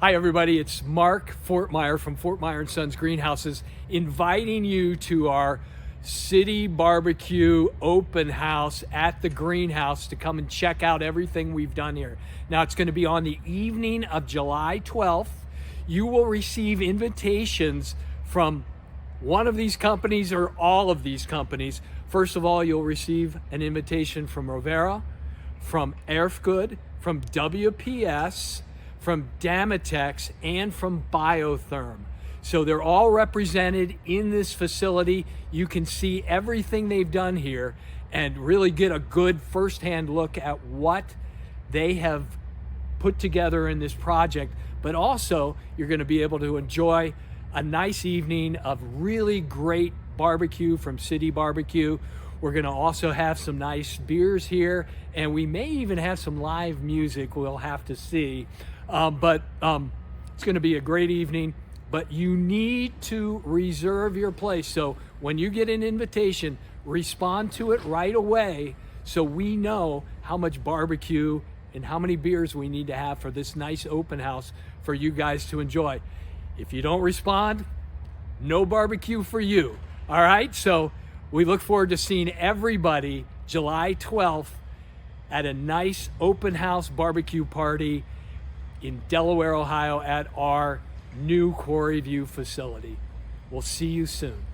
Hi everybody, it's Mark Foertmeyer from Foertmeyer Sons Greenhouses inviting you to our City Barbecue open house at the greenhouse to come and check out everything we've done here. Now it's going to be on the evening of July 12th. You will receive invitations from one of these companies or all of these companies. First of all, you'll receive an invitation from Rovera, from Erfgood, from WPS, from Damitex, and from Biotherm. So they're all represented in this facility. You can see everything they've done here and really get a good firsthand look at what they have put together in this project. But also, you're going to be able to enjoy a nice evening of really great barbecue from City Barbecue. We're going to also have some nice beers here, and we may even have some live music. We'll have to see. But it's going to be a great evening, but you need to reserve your place. So when you get an invitation, respond to it right away so we know how much barbecue and how many beers we need to have for this nice open house for you guys to enjoy. If you don't respond, no barbecue for you. All right, so we look forward to seeing everybody July 12th at a nice open house barbecue party in Delaware, Ohio at our new Quarry View facility. We'll see you soon.